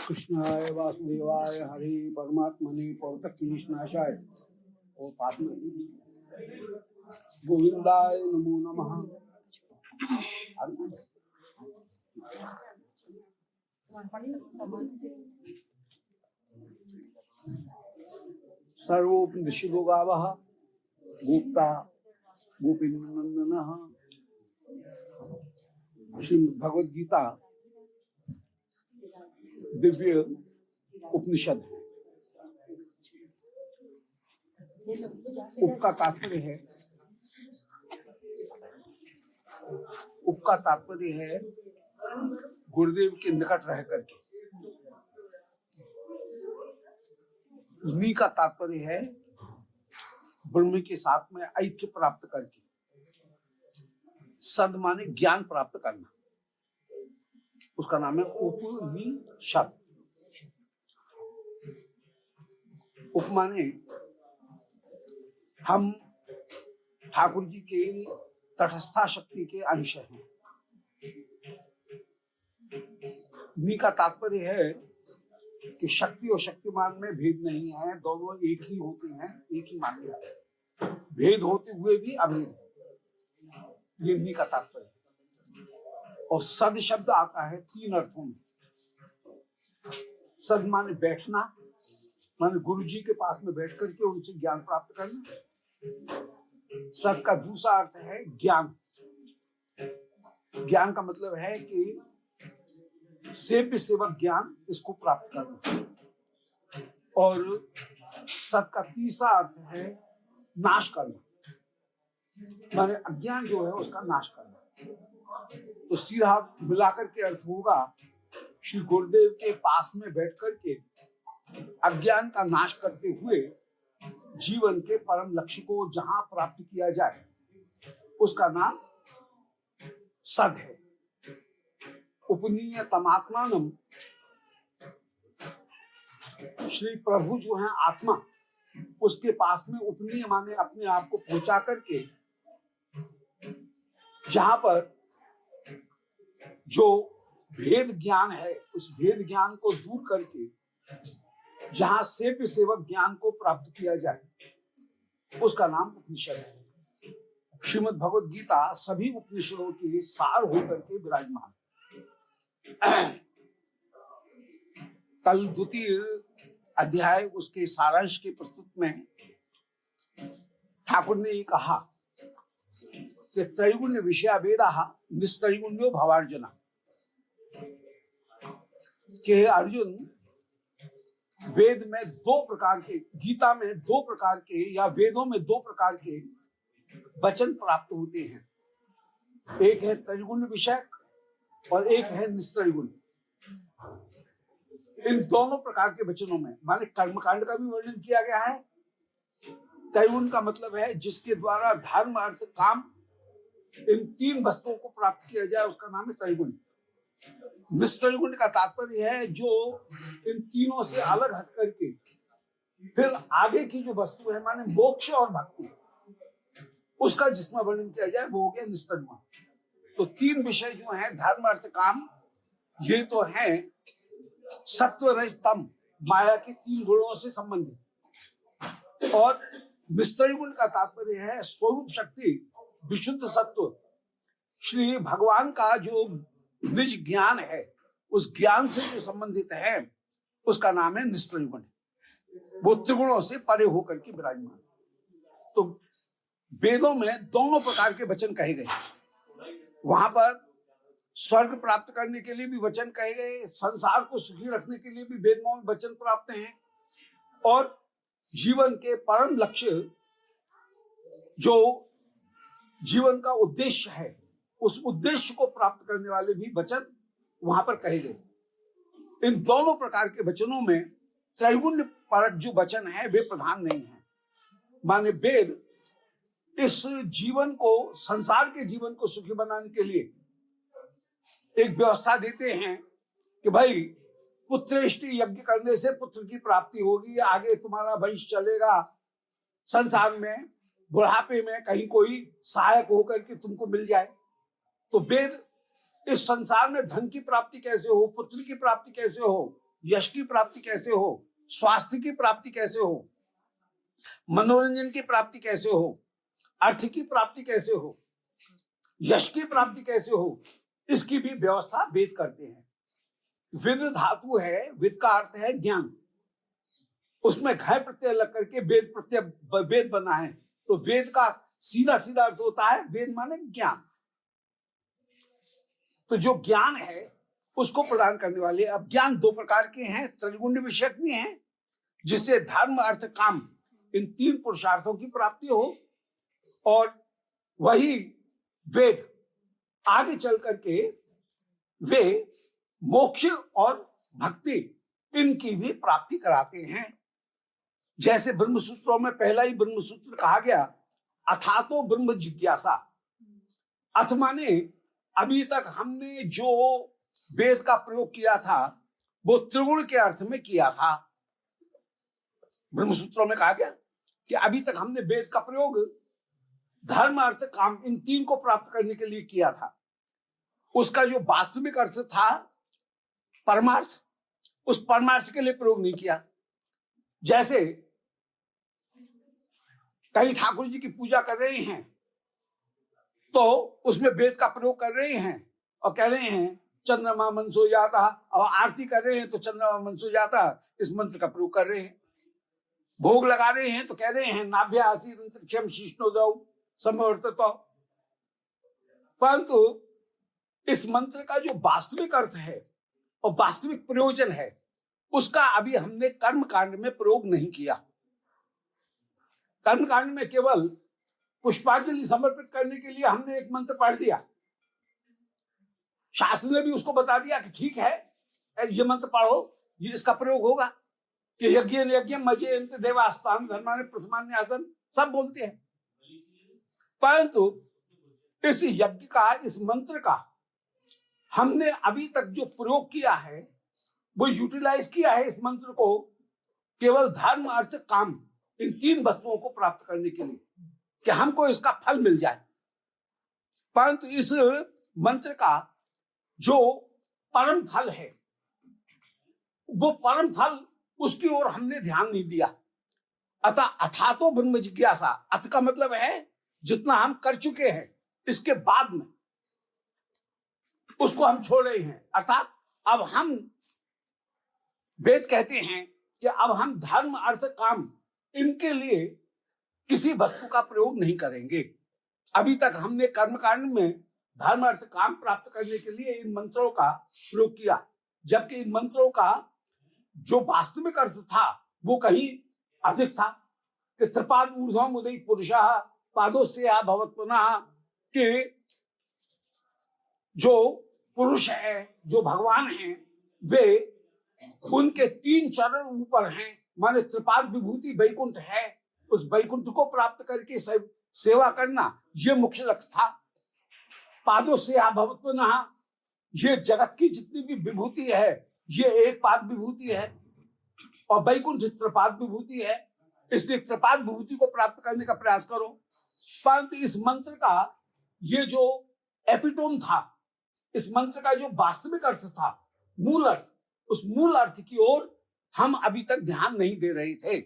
कृष्णाय वासुदेवाय हरि परमात्मने पौतकीनाशाय और पात्म गोविंदाय नमो नमः। सर्वोपनिषदो गावः गोप्ता गोपीनंदनः। श्रीमद् भगवद गीता दिव्य उपनिषद है। उप का तात्पर्य है, उप का तात्पर्य है गुरुदेव के निकट रह करके। नी का तात्पर्य है ब्रह्म के साथ में ऐक्य प्राप्त करके। सद माने ज्ञान प्राप्त करना, उसका नाम है उपनिषद। उप माने हम ठाकुर जी के तटस्था शक्ति के अंश हैं। नी का तात्पर्य है कि शक्ति और शक्तिमान में भेद नहीं है, दोनों एक ही होते हैं, एक ही माने जाते हैं, भेद होते हुए भी अभेद है। ये नी का तात्पर्य। और सद शब्द आता है तीन अर्थों में। सद माने बैठना, माने गुरु जी के पास में बैठ करके उनसे ज्ञान प्राप्त करना। सद का दूसरा अर्थ है ज्ञान। ज्ञान का मतलब है कि सेव्य सेवक ज्ञान, इसको प्राप्त करना। और सत का तीसरा अर्थ है नाश करना, माने अज्ञान जो है उसका नाश करना। तो सीधा मिलाकर के अर्थ होगा श्री गुरुदेव के पास में बैठ करके अज्ञान का नाश करते हुए जीवन के परम लक्ष्य को जहां प्राप्त किया जाए उसका नाम सद है। उपनीय तमात्मानम, श्री प्रभु जो है आत्मा, उसके पास में उपनीय माने अपने आप को पहुंचा करके जहां पर जो भेद ज्ञान है उस भेद ज्ञान को दूर करके जहां सेव्य सेवक ज्ञान को प्राप्त किया जाए उसका नाम उपनिषद है। श्रीमद् भगवद गीता सभी उपनिषदों के सार होकर के विराजमान। कल द्वितीय अध्याय उसके सारांश के प्रस्तुत में ठाकुर ने ये कहा कि त्रैगुण्य विषयाभेदः निस्त्रैगुण्यो भवार्जुन, के अर्जुन वेद में दो प्रकार के, गीता में दो प्रकार के या वेदों में दो प्रकार के वचन प्राप्त होते हैं। एक है त्रैगुण्य विषयक और एक है निस्त्रैगुण। इन दोनों प्रकार के वचनों में माने कर्मकांड का भी वर्णन किया गया है। त्रैगुण का मतलब है जिसके द्वारा धर्म अर्थ काम इन तीन वस्तुओं को प्राप्त किया जाए, उसका नाम है त्रैगुण। निस्त्रैगुण का तात्पर्य है जो इन तीनों से अलग हट करके फिर आगे की जो वस्तु है माने मोक्ष और भक्ति, उसका जिसमें वर्णन किया जाए वो हो गया निस्त्रैगुण। तो तीन विषय जो हैं धर्म अर्थ काम, ये तो हैं सत्व रज तम, माया के तीन गुणों से संबंधित। और निस्त्रैगुण का तात्पर्य है स्वरूप शक्ति, विशुद्ध सत्व, श्री भगवान का जो निज ज्ञान है उस ज्ञान से जो संबंधित है उसका नाम है निस्त्रैगुण। वो त्रिगुणों से परे होकर के विराजमान। तो वेदों में दोनों प्रकार के वचन कहे गए। वहां पर स्वर्ग प्राप्त करने के लिए भी वचन कहे गए, संसार को सुखी रखने के लिए भी वेदों में वचन प्राप्त हैं, और जीवन के परम लक्ष्य जो जीवन का उद्देश्य है उस उद्देश्य को प्राप्त करने वाले भी वचन वहां पर कहे गए। इन दोनों प्रकार के वचनों में त्रैगुण्य परक जो वचन है वे प्रधान नहीं है। माने वेद इस जीवन को, संसार के जीवन को सुखी बनाने के लिए एक व्यवस्था देते हैं कि भाई पुत्रेष्टि यज्ञ करने से पुत्र की प्राप्ति होगी, आगे तुम्हारा वंश चलेगा, संसार में बुढ़ापे में कहीं कोई सहायक होकर के तुमको मिल जाए। तो वेद इस संसार में धन की प्राप्ति कैसे हो, पुत्र की प्राप्ति कैसे हो, यश की प्राप्ति कैसे हो, स्वास्थ्य की प्राप्ति कैसे हो, मनोरंजन की प्राप्ति कैसे हो, अर्थ की प्राप्ति कैसे हो, यश की प्राप्ति कैसे हो, इसकी भी व्यवस्था वेद करते हैं। विद धातु है, विद का अर्थ है ज्ञान, उसमें घय प्रत्यय लग करके वेद प्रत्यय वेद बना है, तो वेद का सीधा सीधा अर्थ होता है वेद माने ज्ञान। तो जो ज्ञान है उसको प्रदान करने वाले, अब ज्ञान दो प्रकार के हैं, त्रिगुण विषयक भी हैं, जिससे धर्म अर्थ काम इन तीन पुरुषार्थों की प्राप्ति हो, और वही वेद आगे चल करके वे मोक्ष और भक्ति इनकी भी प्राप्ति कराते हैं। जैसे ब्रह्मसूत्रों में पहला ही ब्रह्मसूत्र कहा गया, अथातो ब्रह्म जिज्ञासा। अथ माने अभी तक हमने जो वेद का प्रयोग किया था वो त्रिगुण के अर्थ में किया था। ब्रह्मसूत्रों में कहा गया कि अभी तक हमने वेद का प्रयोग धर्म अर्थ काम इन तीन को प्राप्त करने के लिए किया था। उसका जो वास्तविक अर्थ था परमार्थ, उस परमार्थ के लिए प्रयोग नहीं किया। जैसे कहीं ठाकुर जी की पूजा कर रहे हैं तो उसमें वेद का प्रयोग कर रहे हैं और कह रहे हैं चंद्रमा मनसो जाता, और आरती कर रहे हैं तो चंद्रमा मनसो जाता, इस मंत्र का प्रयोग कर रहे हैं। भोग लगा रहे हैं तो कह रहे हैं नाभ्य आसीन शिष्णो दौ समवर्ततो। परंतु इस मंत्र का जो वास्तविक अर्थ है और वास्तविक प्रयोजन है उसका अभी हमने कर्म कांड में प्रयोग नहीं किया। कर्म कांड में केवल पुष्पांजलि समर्पित करने के लिए हमने एक मंत्र पढ़ दिया, शास्त्र ने भी उसको बता दिया कि ठीक है ये मंत्र पढ़ो, ये इसका प्रयोग होगा कि यज्ञ यज्ञ मजे देवास्तान धर्माने प्रथमान्यासन सब बोलते हैं। परंतु इस यज्ञ का, इस मंत्र का हमने अभी तक जो प्रयोग किया है वो यूटिलाइज किया है इस मंत्र को केवल धर्म अर्थ काम इन तीन वस्तुओं को प्राप्त करने के लिए कि हमको इसका फल मिल जाए। परंतु इस मंत्र का जो परम फल है वो परम फल उसकी ओर हमने ध्यान नहीं दिया। अतः अथातो ब्रह्म जिज्ञासा, अथ का मतलब है जितना हम कर चुके हैं इसके बाद में उसको हम छोड़ रहे हैं। अर्थात अब हम, वेद कहते हैं कि अब हम धर्म अर्थ काम इनके लिए किसी वस्तु का प्रयोग नहीं करेंगे। अभी तक हमने कर्मकांड में धर्म अर्थ काम प्राप्त करने के लिए इन मंत्रों का प्रयोग किया, जबकि इन मंत्रों का जो वास्तविक अर्थ था वो कहीं अधिक था कि त्रिपाद ऊर्ध्वम उदयित पुरुषः पादों से भवत पुनः, कि जो पुरुष है, जो भगवान हैं, वे उनके तीन चरण ऊपर हैं, माने त्रिपाद विभूति वैकुंठ है, उस वैकुंठ को प्राप्त करके सेवा करना ये मुख्य लक्ष्य था। पादों से भवत पुनः, ये जगत की जितनी भी विभूति है ये एक पाद विभूति है और वैकुंठ त्रिपाद विभूति है, इसलिए त्रिपाद विभूति को प्राप्त करने का प्रयास करो। परंतु इस मंत्र का ये जो एपिटोम था, इस मंत्र का जो वास्तविक अर्थ था, मूल अर्थ, उस मूल अर्थ की ओर हम अभी तक ध्यान नहीं दे रहे थे।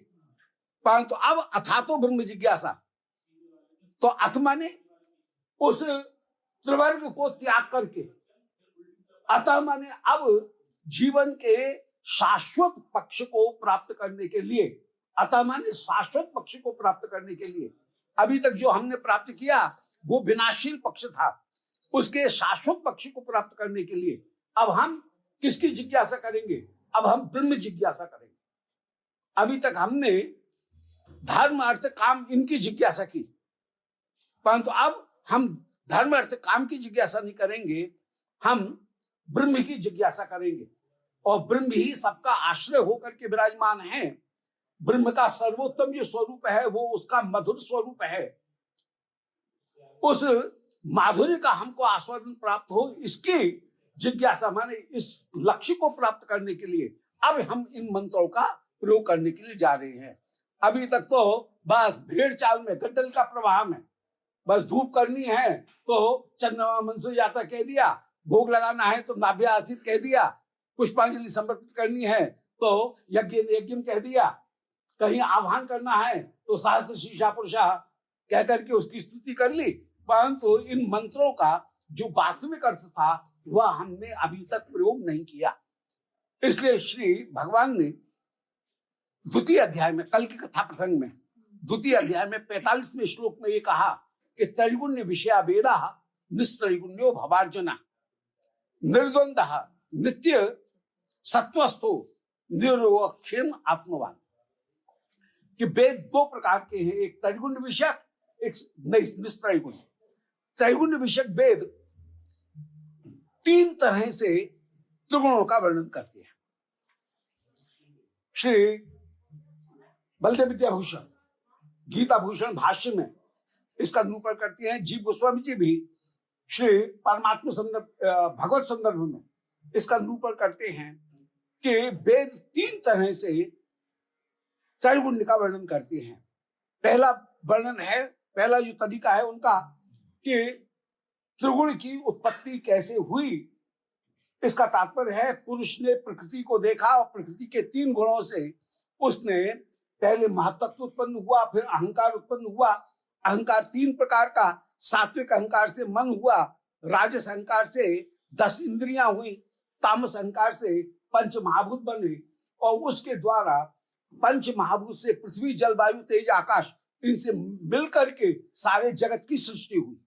परंतु अब अथातो ब्रह्म जिज्ञासा, तो अथ माने उस त्रिवर्ग को त्याग करके, अतः माने अब जीवन के शाश्वत पक्ष को प्राप्त करने के लिए, अतः माने शाश्वत पक्ष को प्राप्त करने के लिए अभी तक जो हमने प्राप्त किया वो विनाशील पक्ष था, उसके शाश्वत पक्ष को प्राप्त करने के लिए अब हम किसकी जिज्ञासा करेंगे? अब हम ब्रह्म जिज्ञासा करेंगे। अभी तक हमने धर्म अर्थ काम इनकी जिज्ञासा की, परंतु अब हम धर्म अर्थ काम की जिज्ञासा नहीं करेंगे, हम ब्रह्म की जिज्ञासा करेंगे। और ब्रह्म ही सबका आश्रय होकर के विराजमान है। ब्रह्म का सर्वोत्तम जो स्वरूप है वो उसका मधुर स्वरूप है। उस माधुर्य का हमको आस्वादन प्राप्त हो, इसकी जिज्ञासा माने इस लक्ष्य को प्राप्त करने के लिए अब हम इन मंत्रों का प्रयोग करने के लिए जा रहे हैं। अभी तक तो बस भेड़ चाल में गड्डल का प्रवाह में बस धूप करनी है तो चंद्रमा मनसो जाता कह दिया, भोग लगाना है तो नाभ्य आसित कह दिया, पुष्पांजलि समर्पित करनी है तो यज्ञ यज्ञम कह दिया, कहीं आह्वान करना है तो सहस्त्र शीर्षा पुरुषा कह करके उसकी स्तुति कर ली। परंतु इन मंत्रों का जो वास्तविक अर्थ था वह हमने अभी तक प्रयोग नहीं किया। इसलिए श्री भगवान ने द्वितीय अध्याय में, कल की कथा प्रसंग में द्वितीय अध्याय में 45वें श्लोक में ये कहा कि त्रैगुण्य विषया वेदा निस्त्रैगुण्यो भवार्जुना निर्द्वंद्वः नित्य सत्वस्थो निर्वक्षेम आत्मवान। कि वेद दो प्रकार के हैं, एक त्रैगुण्य विषयक, एक निस्त्रैगुण्य। त्रैगुण्य विषयक वेद 3 तरह से त्रिगुणों का वर्णन करते हैं। श्री बलदेव विद्याभूषण गीता भूषण भाष्य में इसका निरूपण करते हैं। जी गोस्वामी जी भी श्री परमात्मा संदर्भ भगवत संदर्भ में इसका निरूपण करते हैं कि वेद 3 तरह से त्रैगुण्य का वर्णन करते हैं। पहला वर्णन है, पहला जो तरीका है उनका कि त्रिगुण की उत्पत्ति कैसे हुई। इसका तात्पर्य है पुरुष ने प्रकृति को देखा और प्रकृति के 3 गुणों से उसने पहले महत्त्व उत्पन्न हुआ, फिर अहंकार उत्पन्न हुआ। अहंकार 3 प्रकार का, सात्विक अहंकार से मन हुआ, राजस अहंकार से 10 इंद्रियां हुई, तामस अहंकार से 5 महाभूत बने और उसके द्वारा 5 महाभूत से पृथ्वी जल वायु तेज आकाश इनसे मिलकर के सारे जगत की सृष्टि हुई।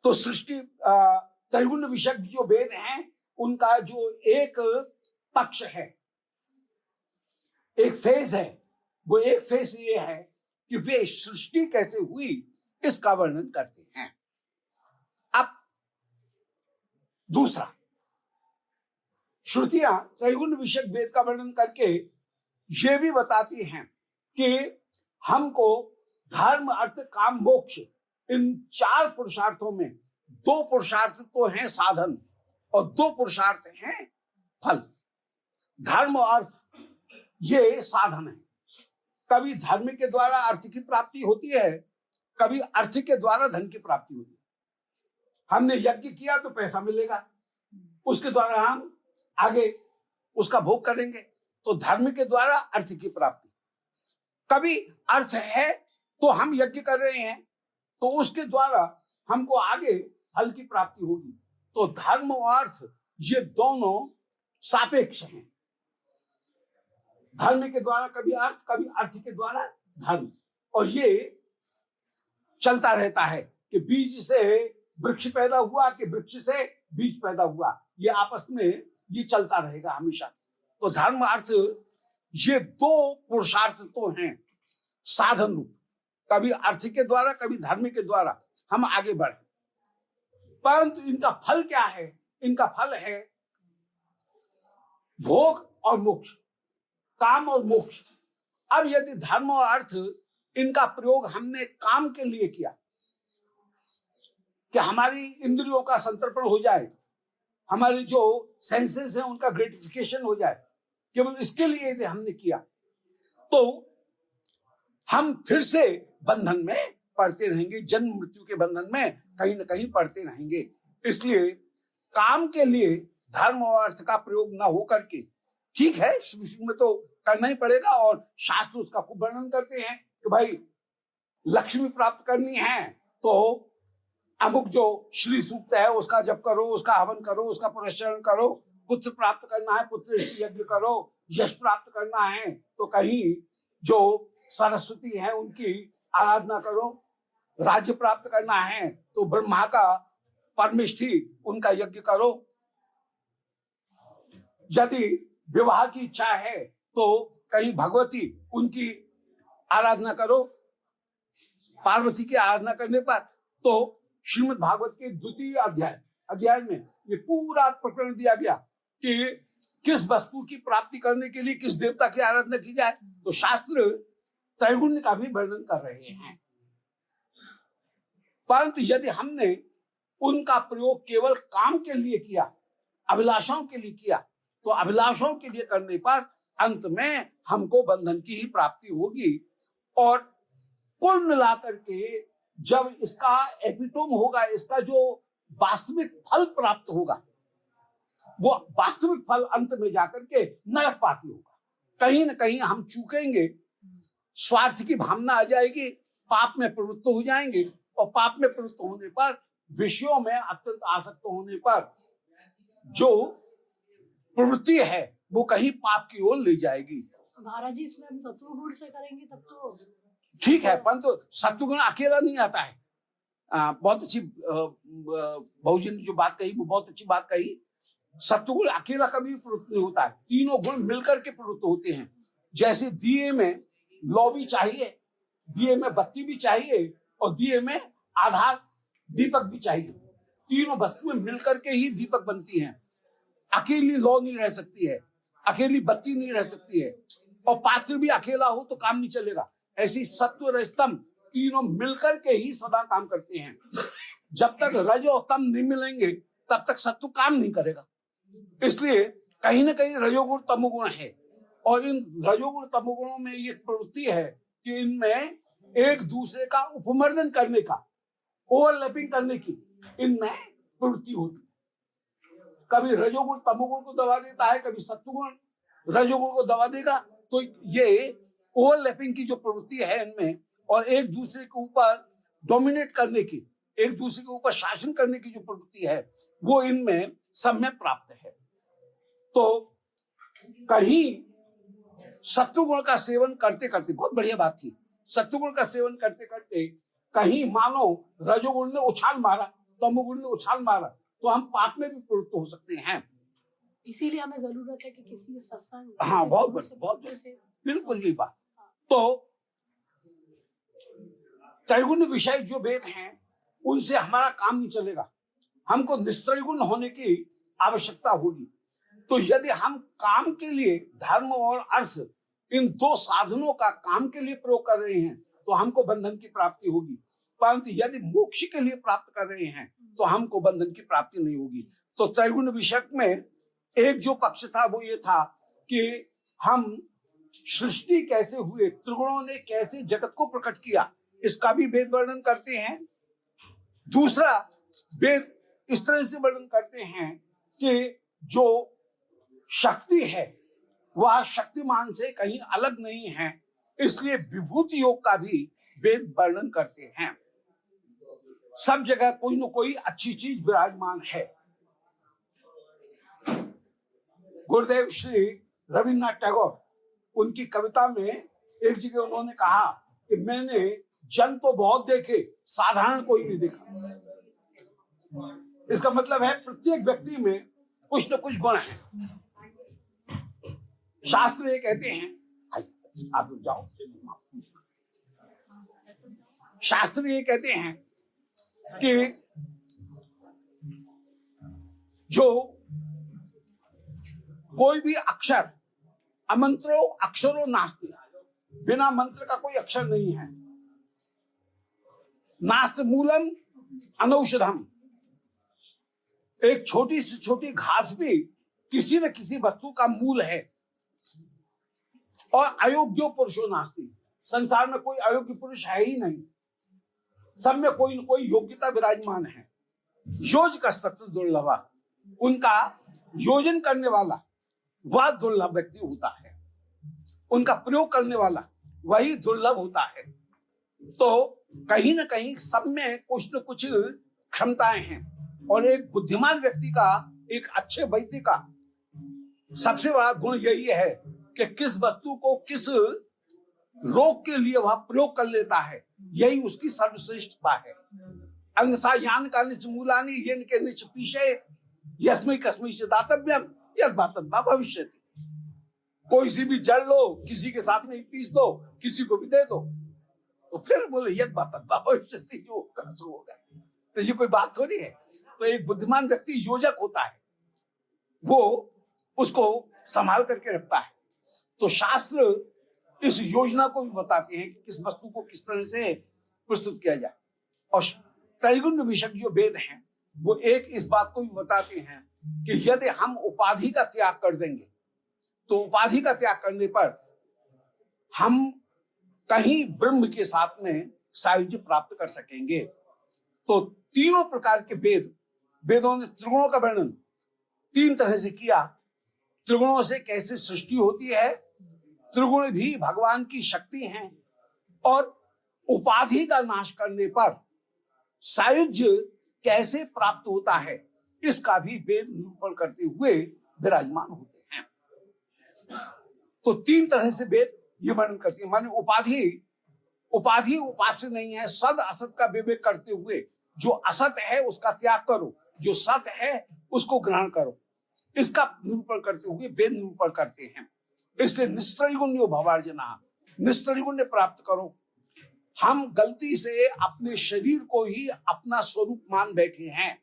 तो सृष्टि त्रैगुण्य विषयक जो वेद हैं उनका जो एक पक्ष है, एक फेज है, वो एक फेज ये है कि वे सृष्टि कैसे हुई इसका वर्णन करते हैं। अब दूसरा, श्रुतियां त्रैगुण्य विषयक वेद का वर्णन करके ये भी बताती हैं कि हमको धर्म अर्थ काम मोक्ष इन 4 पुरुषार्थों में 2 पुरुषार्थ तो हैं साधन और 2 पुरुषार्थ हैं फल। धर्म और अर्थ ये साधन है। कभी धर्म के द्वारा अर्थ की प्राप्ति होती है, कभी अर्थ के द्वारा धन की प्राप्ति होती है। हमने यज्ञ किया तो पैसा मिलेगा, उसके द्वारा हम आगे उसका भोग करेंगे, तो धर्म के द्वारा अर्थ की प्राप्ति। कभी अर्थ है तो हम यज्ञ कर रहे हैं तो उसके द्वारा हमको आगे फल की प्राप्ति होगी। तो धर्म और अर्थ ये दोनों सापेक्ष हैं। धर्म के द्वारा कभी अर्थ, कभी अर्थ के द्वारा धर्म, और ये चलता रहता है कि बीज से वृक्ष पैदा हुआ कि वृक्ष से बीज पैदा हुआ, ये आपस में ये चलता रहेगा हमेशा। तो धर्म अर्थ ये 2 पुरुषार्थ तो हैं साधन रूप, कभी अर्थ के द्वारा कभी धर्म के द्वारा हम आगे बढ़े। परंतु इनका फल क्या है? इनका फल है भोग और मोक्ष, काम और मोक्ष। अब यदि धर्म और अर्थ इनका प्रयोग हमने काम के लिए किया कि हमारी इंद्रियों का संतर्पण हो जाए, हमारी जो सेंसेस हैं उनका ग्रेटिफिकेशन हो जाए, केवल इसके लिए यदि हमने किया तो हम फिर से बंधन में पड़ते रहेंगे, जन्म मृत्यु के बंधन में कहीं ना कहीं पड़ते रहेंगे। इसलिए काम के लिए धर्म और अर्थ का प्रयोग न हो करके, ठीक है शुरू में तो करना ही पड़ेगा, और शास्त्र उसका खूब वर्णन करते हैं कि भाई लक्ष्मी प्राप्त करनी है तो अमुक जो श्री सूक्त है उसका जप करो, उसका हवन करो, उसका पुरस्चरण करो। पुत्र प्राप्त करना है पुत्र यज्ञ करो, यश प्राप्त करना है तो कहीं जो सरस्वती है उनकी आराधना करो, राज्य प्राप्त करना है तो ब्रह्मा का परमेष्ठी उनका यज्ञ करो, यदि विवाह की इच्छा है तो कहीं भगवती उनकी आराधना करो। पार्वती की आराधना करने पर तो श्रीमद् भागवत के 2य अध्याय में ये पूरा प्रकरण दिया गया कि किस वस्तु की प्राप्ति करने के लिए किस देवता की आराधना की जाए। तो शास्त्र त्रैगुण्य का भी वर्णन कर रहे हैं। परंतु यदि हमने उनका प्रयोग केवल काम के लिए किया, अभिलाषाओं के लिए किया, तो अभिलाषाओं के लिए करने पर अंत में हमको बंधन की ही प्राप्ति होगी। और कुल मिलाकर के जब इसका एपिटोम होगा, इसका जो वास्तविक फल प्राप्त होगा, वो वास्तविक फल अंत में जाकर के नरक पाती होगा। कहीं ना कहीं हम चूकेंगे, स्वार्थ की भावना आ जाएगी, पाप में प्रवृत्त हो जाएंगे, और पाप में प्रवृत्त होने पर, विषयों में अत्यंत आसक्त होने पर जो प्रवृत्ति है वो कहीं पाप की ओर ले जाएगी। महाराज जी, इसमें हम सत्वगुण से करेंगे तब तो ठीक है, परंतु सत्वगुण अकेला नहीं आता है। बहुत अच्छी बहुजी ने जो बात कही वो बहुत अच्छी बात कही। सत्वगुण अकेला कभी प्रवृत्त नहीं होता है, तीनों गुण मिलकर के प्रवृत्त होते हैं। जैसे दिए में लौ भी चाहिए, दिए में बत्ती भी चाहिए, और दिए में आधार दीपक भी चाहिए। तीनों वस्तुएं मिलकर के ही दीपक बनती हैं। अकेली लौ नहीं रह सकती है, अकेली बत्ती नहीं रह सकती है, और पात्र भी अकेला हो तो काम नहीं चलेगा। ऐसी सत्व रजतम तीनों मिलकर के ही सदा काम करते हैं। जब तक रज और तम नहीं मिलेंगे तब तक सत्व काम नहीं करेगा। इसलिए कहीं ना कहीं रजोगुण तमोगुण है, और इन रजोगुण तमोगुणों में ये प्रवृत्ति है कि इनमें एक दूसरे का उपमर्दन करने का, ओवरलैपिंग करने की इनमें प्रवृत्ति होती है। कभी रजोगुण तमोगुण को दबा देता है, कभी सत्वगुण रजोगुण को दबा देगा। तो ये ओवरलैपिंग की जो प्रवृत्ति है इनमें, और एक दूसरे के ऊपर डोमिनेट करने की, एक दूसरे के ऊपर शासन करने की जो प्रवृत्ति है वो इनमें सब में प्राप्त है। तो कहीं सत्वगुण का सेवन करते करते, बहुत बढ़िया बात थी, सत्वगुण का सेवन करते करते कहीं मानो रजोगुण ने उछाल मारा, तमोगुण ने उछाल मारा, तो हम पाप में भी प्रवृत्त हो सकते हैं। इसीलिए हमें जरूरत है कि किसी के सत्संग, हाँ, बहुत बिल्कुल ये बात। तो त्रैगुण विषय जो वेद हैं उनसे हमारा काम नहीं चलेगा, हमको निस्त्रैगुण होने की आवश्यकता होगी। तो यदि हम काम के लिए धर्म और अर्थ इन दो साधनों का काम के लिए प्रयोग कर रहे हैं तो हमको बंधन की प्राप्ति होगी, परंतु यदि मोक्ष के लिए प्राप्त कर रहे हैं तो हमको बंधन की प्राप्ति नहीं होगी। तो त्रैगुण विषय में एक जो पक्ष था वो ये था कि हम सृष्टि कैसे हुए, त्रिगुणों ने कैसे जगत को प्रकट किया, इसका भी वेद वर्णन करते हैं। दूसरा, वेद इस तरह से वर्णन करते हैं कि जो शक्ति है वह शक्तिमान से कहीं अलग नहीं है, इसलिए विभूति योग का भी वेद वर्णन करते हैं। सब जगह कोई न कोई अच्छी चीज विराजमान है। गुरुदेव श्री रविन्द्रनाथ टैगोर, उनकी कविता में एक जगह उन्होंने कहा कि मैंने जन तो बहुत देखे, साधारण कोई नहीं देखा। इसका मतलब है प्रत्येक व्यक्ति में कुछ न कुछ गुण है। शास्त्र ये कहते हैं, आप जाओ, शास्त्र ये कहते हैं कि जो कोई भी अक्षर, अमंत्रो अक्षरो नास्ति, बिना मंत्र का कोई अक्षर नहीं है। नास्ति मूलम अनौषधम, एक छोटी से छोटी घास भी किसी न किसी वस्तु का मूल है। और अयोग्यो पुरुषो नास्ति, संसार में कोई अयोग्य पुरुष है ही नहीं, सब में कोई न कोई योग्यता विराजमान है। योजक सत्य दुर्लभा, उनका योजन करने वाला वह दुर्लभ व्यक्ति होता है, उनका प्रयोग करने वाला वही दुर्लभ होता है। तो कहीं ना कहीं सब में कुछ न कुछ क्षमताएं हैं, और एक बुद्धिमान व्यक्ति का, एक अच्छे वैद्य का सबसे बड़ा गुण यही है कि किस वस्तु को किस रोग के लिए वह प्रयोग कर लेता है, यही उसकी सर्वश्रेष्ठता है। अन्यथा यान का निच मूलानी येन के निच पीछे यस्मै कस्मै च दातव्यम यद बातद्वा भविष्यति। कोई सी भी जड़ लो, किसी के साथ में पीस दो, किसी को भी दे दो, तो फिर बोले यद बातद्वा भविष्यति, जो होगा। तो ये कोई बात थोड़ी है। तो एक बुद्धिमान व्यक्ति योजक होता है, वो उसको संभाल करके रखता है। तो शास्त्र इस योजना को भी बताते हैं कि किस वस्तु को किस तरह से प्रस्तुत किया जाए। और त्रैगुण विषय जो वेद हैं वो एक इस बात को भी बताते हैं कि यदि हम उपाधि का त्याग कर देंगे तो उपाधि का त्याग करने पर हम कहीं ब्रह्म के साथ में सायुज्य प्राप्त कर सकेंगे। तो तीनों प्रकार के वेद वेदों ने त्रिगुणों का वर्णन 3 तरह से किया। त्रिगुणों से कैसे सृष्टि होती है, त्रिगुण भी भगवान की शक्ति हैं, और उपाधि का नाश करने पर सायुज्य कैसे प्राप्त होता है, इसका भी वेद निरूपण करते हुए विराजमान होते हैं। तो 3 तरह से वेद ये वर्णन करती है। माने उपाधि उपास्य नहीं है, सद असत का विवेक करते हुए जो असत है उसका त्याग करो, जो सत है उसको ग्रहण करो, इसका निरूपण करते हुए वेद निरूपण करते हैं। इसलिए निस्त्रिगुण्यो भवार्जना, निस्त्रिगुण्य प्राप्त करो। हम गलती से अपने शरीर को ही अपना स्वरूप मान बैठे हैं,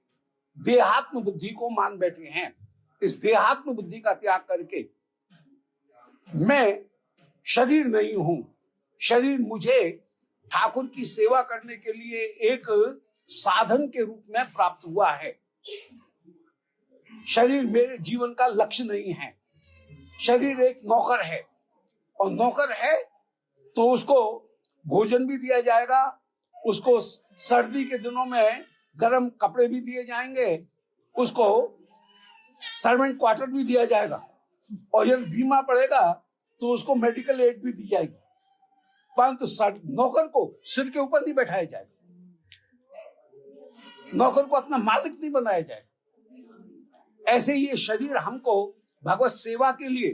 देहात्म बुद्धि को मान बैठे हैं। इस देहात्म बुद्धि का त्याग करके मैं शरीर नहीं हूं, शरीर मुझे ठाकुर की सेवा करने के लिए एक साधन के रूप में प्राप्त हुआ है। शरीर मेरे जीवन का लक्ष्य नहीं है, शरीर एक नौकर है, और नौकर है तो उसको भोजन भी दिया जाएगा, उसको सर्दी के दिनों में गर्म कपड़े भी दिए जाएंगे, उसको सर्वेंट क्वार्टर भी दिया जाएगा, और यदि बीमा पड़ेगा तो उसको मेडिकल एड भी दी जाएगी। परंतु नौकर को सिर के ऊपर नहीं बैठाया जाएगा, नौकर को अपना मालिक नहीं बनाया जाएगा। ऐसे ही ये शरीर हमको भगवत सेवा के लिए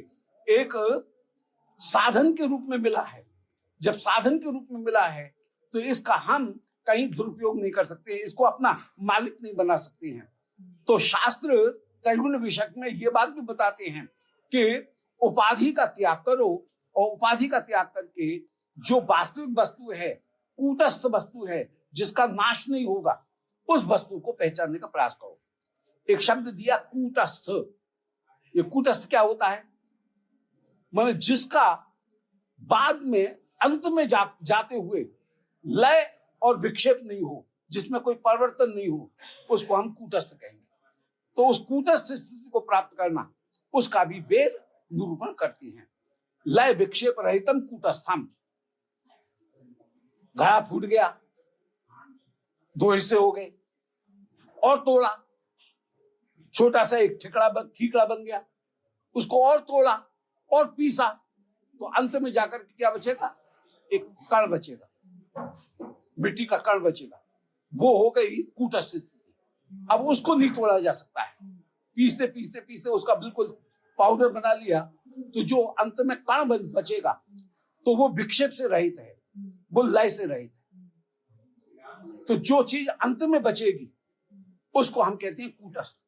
एक साधन के रूप में मिला है। जब साधन के रूप में मिला है तो इसका हम कहीं दुरुपयोग नहीं कर सकते, इसको अपना मालिक नहीं बना सकते हैं। तो शास्त्र त्रैगुण विषय में ये बात भी बताते हैं कि उपाधि का त्याग करो, और उपाधि का त्याग करके जो वास्तविक वस्तु है, कूटस्थ वस्तु है, जिसका नाश नहीं होगा, उस वस्तु को पहचानने का प्रयास करो। एक शब्द दिया कूटस्थ। ये कूटस्थ क्या होता है? मतलब जिसका बाद में अंत में जाते हुए लय और विक्षेप नहीं हो, जिसमें कोई परिवर्तन नहीं हो, उसको हम कूटस्थ कहेंगे। तो उस कूटस्थ स्थिति को प्राप्त करना, उसका भी वेद निरूपण करती हैं। लय विक्षेप रहितम कूटस्थम। घड़ा फूट गया, 2 हिस्से हो गए, और तोड़ा, छोटा सा एक ठीकड़ा बन गया, उसको और तोड़ा और पीसा, तो अंत में जाकर क्या बचेगा? एक कण बचेगा, मिट्टी का कण बचेगा। वो हो गई कूटस्थ स्थिति। अब उसको नहीं तोड़ा जा सकता है, पीसते पीसते पीसते उसका बिल्कुल पाउडर बना लिया, तो जो अंत में कण बचेगा तो वो विक्षेप से रहित है, वो लय से रहित है। तो जो चीज अंत में बचेगी उसको हम कहते हैं कूटस्थ।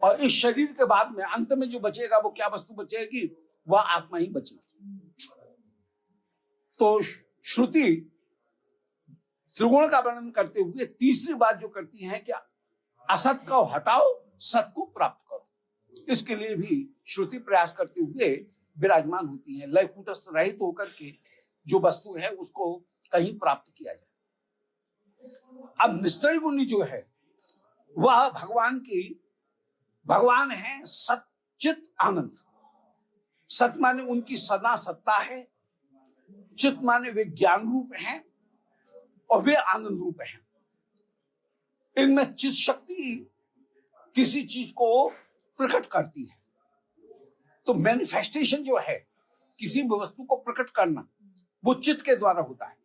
और इस शरीर के बाद में अंत में जो बचेगा वो क्या वस्तु बचेगी? वह आत्मा ही बचेगी। तो श्रुति त्रिगुण का वर्णन करते हुए तीसरी बात जो करती है कि असत को हटाओ, सत को प्राप्त करो। इसके लिए भी श्रुति प्रयास करते हुए विराजमान होती है। लय कूटस्थ रहित होकर के जो वस्तु है उसको कहीं प्राप्त किया जाए। अब निस्त्रिगुणी जो है वह भगवान है सच्चित आनंद। सत माने उनकी सदा सत्ता है, चित माने वे ज्ञान रूप हैं, और वे आनंद रूप हैं। इनमें चित शक्ति किसी चीज को प्रकट करती है। तो मैनिफेस्टेशन जो है, किसी भी वस्तु को प्रकट करना, वो चित्त के द्वारा होता है।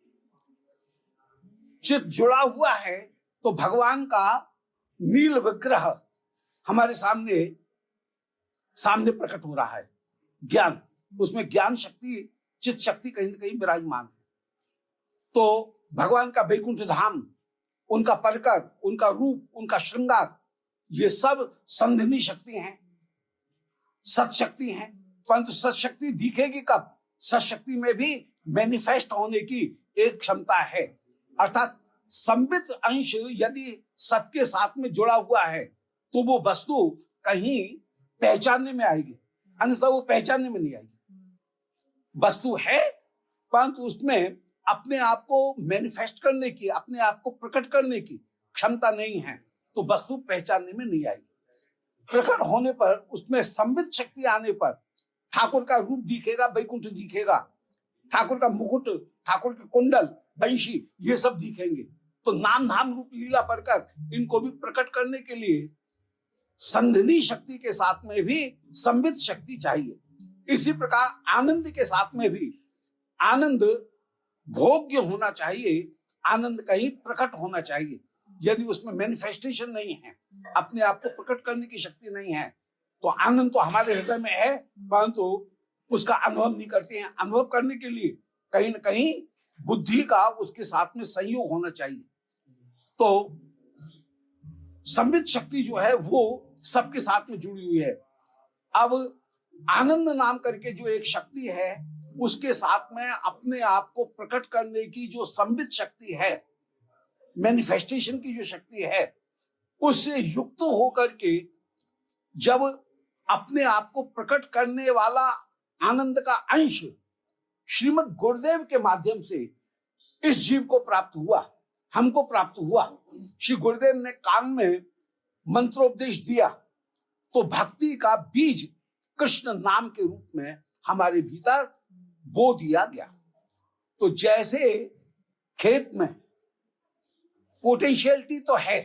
चित्त जुड़ा हुआ है तो भगवान का नील विग्रह हमारे सामने प्रकट हो रहा है। ज्ञान, उसमें ज्ञान शक्ति, चित्त शक्ति कहीं न कहीं विराजमान है। तो भगवान का वैकुंठ धाम, उनका परकर, उनका रूप, उनका श्रृंगार, ये सब संधिनी शक्ति हैं, सत्शक्ति हैं। परंतु सत्शक्ति दिखेगी कब? सत्शक्ति में भी मैनिफेस्ट होने की एक क्षमता है। अर्थात संबित अंश यदि सत के साथ में जुड़ा हुआ है तो वो वस्तु कहीं पहचानने में आएगी, अन्यथा वो पहचानने में नहीं आएगी। वस्तु है परंतु उसमें अपने आप को मैनिफेस्ट करने की, अपने आप को प्रकट करने की क्षमता नहीं है, तो वस्तु पहचानने में नहीं आएगी। प्रकट होने पर, उसमें संबित शक्ति आने पर ठाकुर का रूप दिखेगा, वैकुंठ दिखेगा, ठाकुर का मुकुट, ठाकुर के कुंडल, बंशी, ये सब दिखेंगे। तो नाम धाम रूप लीला परकर, इनको भी प्रकट करने के लिए संधिनी शक्ति के साथ में भी संवित शक्ति चाहिए। इसी प्रकार आनंद के साथ में भी आनंद भोग्य होना चाहिए, आनंद कहीं प्रकट होना चाहिए। यदि उसमें मैनिफेस्टेशन नहीं है, अपने आप को प्रकट करने की शक्ति नहीं है, तो आनंद तो हमारे हृदय में है परंतु उसका अनुभव नहीं करते हैं। अनुभव करने के लिए कहीं ना कहीं बुद्धि का उसके साथ में संयोग होना चाहिए। तो संवित शक्ति जो है वो सबके साथ में जुड़ी हुई है। अब आनंद नाम करके जो एक शक्ति है उसके साथ में अपने आप को प्रकट करने की जो संवित शक्ति है, मैनिफेस्टेशन की जो शक्ति है, उससे युक्त होकर के जब अपने आप को प्रकट करने वाला आनंद का अंश श्रीमद् गुरुदेव के माध्यम से इस जीव को प्राप्त हुआ, हमको प्राप्त हुआ। श्री गुरुदेव ने कान में मंत्रोपदेश दिया तो भक्ति का बीज कृष्ण नाम के रूप में हमारे भीतर बो दिया गया। तो जैसे खेत में पोटेंशियलिटी तो है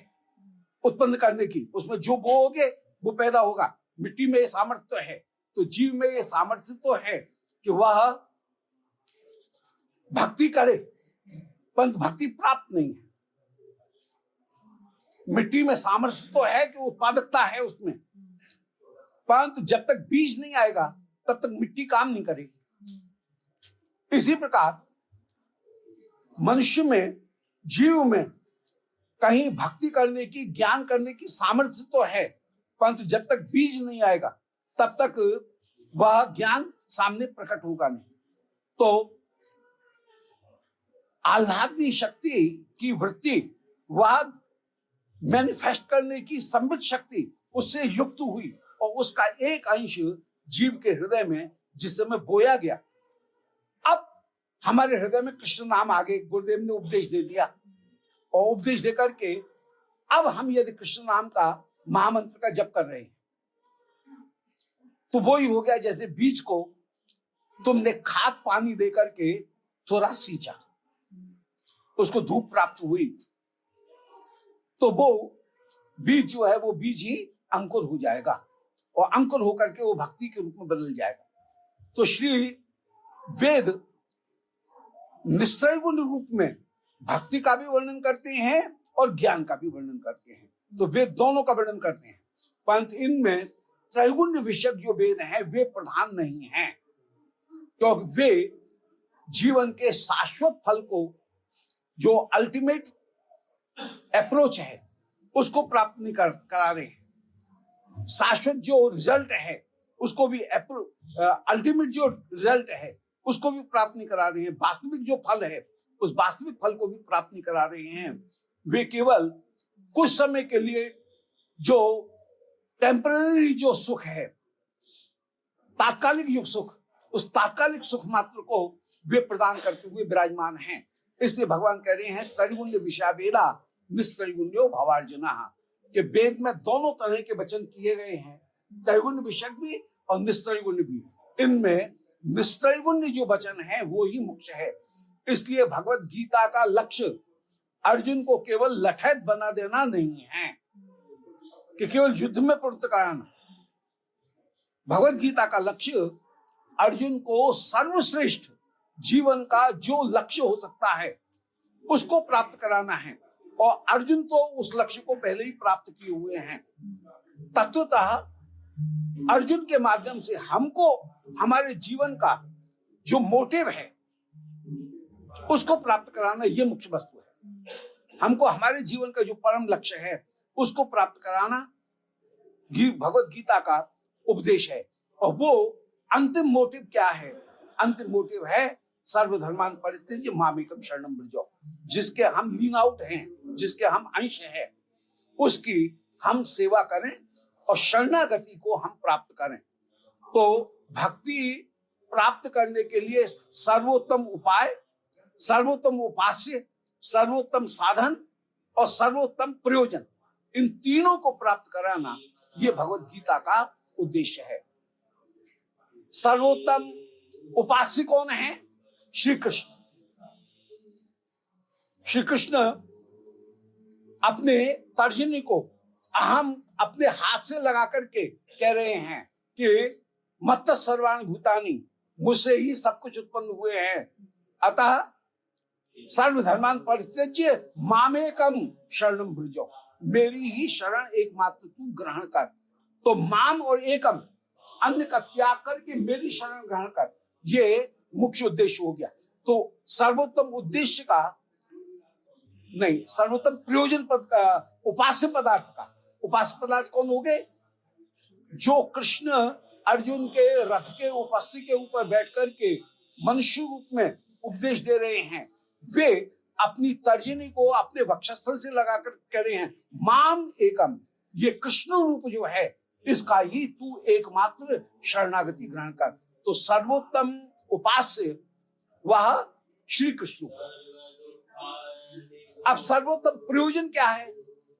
उत्पन्न करने की, उसमें जो बोओगे वो पैदा होगा, मिट्टी में ये सामर्थ्य तो है, तो जीव में ये सामर्थ्य तो है कि वह भक्ति करे, परंतु भक्ति प्राप्त नहीं है। मिट्टी में सामर्थ्य तो है कि उत्पादकता है उसमें, परंतु जब तक बीज नहीं आएगा तब तक मिट्टी काम नहीं करेगी। इसी प्रकार मनुष्य में, जीव में कहीं भक्ति करने की, ज्ञान करने की सामर्थ्य तो है, परंतु जब तक बीज नहीं आएगा तब तक वह ज्ञान सामने प्रकट होगा नहीं। तो आह्लादनी शक्ति की वृत्ति, वह मैनिफेस्ट करने की संवित शक्ति उससे युक्त हुई और उसका एक अंश जीव के हृदय में जिस समय बोया गया। अब हमारे हृदय में कृष्ण नाम आ गए, गुरुदेव ने उपदेश दे दिया और उपदेश देकर के अब हम यदि कृष्ण नाम का महामंत्र का जप कर रहे हैं तो वो ही हो गया जैसे बीज को तुमने खाद पानी दे करके थोड़ा सींचा, उसको धूप प्राप्त हुई, तो वो बीज जो है वो बीज ही अंकुर हो जाएगा और अंकुर होकर के वो भक्ति के रूप में बदल जाएगा। तो श्री वेद निस्त्रैगुण रूप में भक्ति का भी वर्णन करते हैं और ज्ञान का भी वर्णन करते हैं। तो वेद दोनों का वर्णन करते हैं, परंतु इनमें त्रैगुण्य विषयक जो वेद हैं वे प्रधान नहीं हैं, क्योंकि वे जीवन के शाश्वत फल को, जो अल्टीमेट अप्रोच है, उसको प्राप्त नहीं करा रहे हैं। शाश्वत जो रिजल्ट है उसको भी, अल्टीमेट जो रिजल्ट है उसको भी प्राप्त नहीं करा रहे हैं। वास्तविक जो फल है उस वास्तविक फल को भी प्राप्त नहीं करा रहे हैं। वे केवल कुछ समय के लिए जो टेम्पररी जो सुख है, तात्कालिक जो सुख, उस तात्कालिक सुख मात्र को वे प्रदान करते हुए विराजमान हैं। इसलिए भगवान कह रहे हैं त्रिगुण्य विषयावेदा निस्त्रिगुण्यो भवार्जुना, कि वेद में दोनों तरह के वचन किए गए हैं, त्रिगुण्य विषयक भी और निस्त्रिगुण्य भी। इनमें निस्त्रिगुण्य जो वचन है वो ही मुख्य है। इसलिए भगवत गीता का लक्ष्य अर्जुन को केवल लठैत बना देना नहीं है कि केवल युद्ध में प्रवृत्त कराना। भगवत गीता का लक्ष्य अर्जुन को सर्वश्रेष्ठ जीवन का जो लक्ष्य हो सकता है उसको प्राप्त कराना है, और अर्जुन तो उस लक्ष्य को पहले ही प्राप्त किए हुए हैं। तत्वतः अर्जुन के माध्यम से हमको हमारे जीवन का जो मोटिव है उसको प्राप्त कराना, ये मुख्य वस्तु है। हमको हमारे जीवन का जो परम लक्ष्य है उसको प्राप्त कराना भगवत गीता का उपदेश है। और वो अंतिम मोटिव क्या है? अंतिम मोटिव है सर्वधर्मान परित्यज्य मामेकम शरणम व्रजो। जिसके हम लीन आउट हैं, जिसके हम अंश हैं, उसकी हम सेवा करें और शरणागति को हम प्राप्त करें। तो भक्ति प्राप्त करने के लिए सर्वोत्तम उपाय, सर्वोत्तम उपास्य, सर्वोत्तम साधन और सर्वोत्तम प्रयोजन, इन तीनों को प्राप्त कराना ये भगवत गीता का उद्देश्य है। सर्वोत्तम उपास्य कौन है? श्री कृष्ण। श्री कृष्ण अपने तर्जनी को हम अपने हाथ से लगा करके कह रहे हैं कि मत्त सर्वाणि भूतानि, मुझसे ही सब कुछ उत्पन्न हुए हैं, अतः सर्वधर्मान परित्यज्य मामेकम शरणम भुजो, मेरी ही शरण एकमात्र तू ग्रहण कर। तो माम और एकम, अन्य का त्याग करके मेरी शरण ग्रहण कर, ये मुख्य उद्देश्य हो गया। तो सर्वोत्तम उद्देश्य का नहीं, सर्वोत्तम प्रयोजन पद का, उपास्य पदार्थ का, उपास्य पदार्थ कौन हो गए? जो कृष्ण अर्जुन के रथ के उपस्थिति के ऊपर बैठ करके मनुष्य रूप में उपदेश दे रहे हैं, वे अपनी तर्जनी को अपने वक्षस्थल से लगाकर कह रहे हैं माम एकम, ये कृष्ण रूप जो है इसका ही तू एकमात्र शरणागति ग्रहण कर। तो सर्वोत्तम उपास्य वह श्री कृष्ण। अब सर्वोत्तम प्रयोजन क्या है?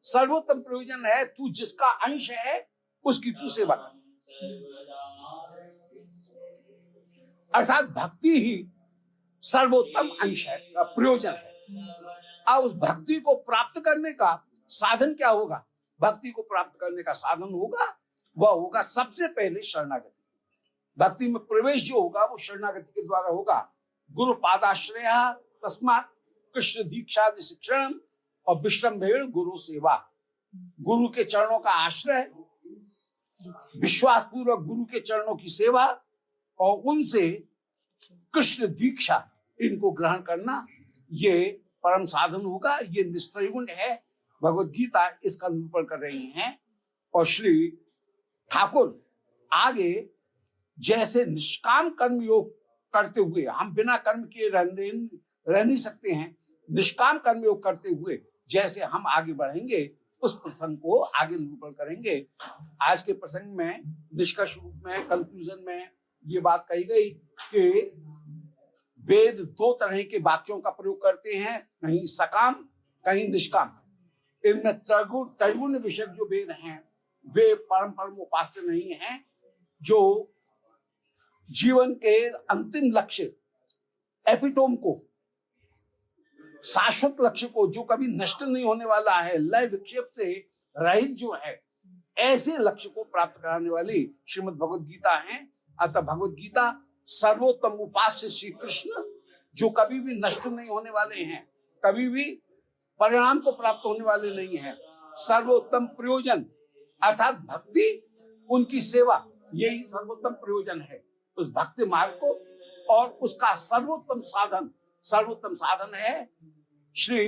सर्वोत्तम प्रयोजन है तू जिसका अंश है उसकी तू सेवा कर, अर्थात भक्ति ही सर्वोत्तम अंश है, प्रयोजन है। अब उस भक्ति को प्राप्त करने का साधन क्या होगा? भक्ति को प्राप्त करने का साधन होगा, वह होगा सबसे पहले शरणागति। भक्ति में प्रवेश जो होगा वो शरणागति के द्वारा होगा। गुरु पादाश्रय तस्मात् कृष्ण दीक्षा शिक्षण और विश्रम्भेण गुरु सेवा। गुरु के चरणों का आश्रय, विश्वास पूर्वक गुरु के चरणों की सेवा और उनसे कृष्ण दीक्षा, इनको ग्रहण करना, ये परम साधन होगा। ये निस्त्रैगुण्य है, भगवत गीता इसका निरूपण कर रही हैं। और श्री ठाकुर आगे जैसे निष्काम कर्म योग करते हुए, हम बिना कर्म किए रह नहीं सकते हैं, निष्काम कर्म योग करते हुए जैसे हम आगे बढ़ेंगे उस प्रसंग को आगे निरूपण करेंगे। आज के प्रसंग में निष्कर्ष रूप में, कंक्लूजन में ये बात कही गई कि वेद दो तरह के वाक्यों का प्रयोग करते हैं, कहीं सकाम कहीं निष्काम। इनमें त्रैगुण विषय जो वेद हैं वे परम उपास्य नहीं हैं, जो जीवन के अंतिम लक्ष्य, एपिटोम को, शाश्वत लक्ष्य को, जो कभी नष्ट नहीं होने वाला है, लय विक्षेप से रहित जो है, ऐसे लक्ष्य को प्राप्त कराने वाली श्रीमद् भगवद गीता है। अतः भगवद गीता सर्वोत्तम उपास्य श्री कृष्ण, जो कभी भी नष्ट नहीं होने वाले हैं, कभी भी परिणाम को प्राप्त होने वाले नहीं हैं, सर्वोत्तम प्रयोजन अर्थात भक्ति, उनकी सेवा, यही सर्वोत्तम प्रयोजन है उस भक्ति मार्ग को। और उसका सर्वोत्तम साधन है श्री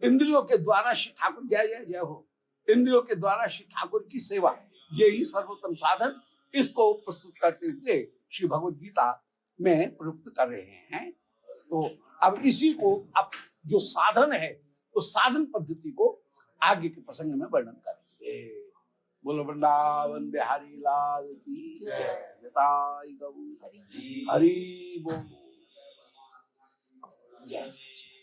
इंद्रियों के द्वारा श्री ठाकुर, जय जय जय हो, इंद्रियों के द्वारा श्री ठाकुर की सेवा, यही सर्वोत्तम साधन। इसको प्रस्तुत करते हुए श्री भगवद गीता में प्रयुक्त कर रहे हैं। तो अब इसी को, अब जो साधन है उस साधन पद्धति को आगे के प्रसंग में वर्णन करेंगे। बोलो वृंदावन बिहारी लाल की जय, निताई गौर हरि बोल, जय जय।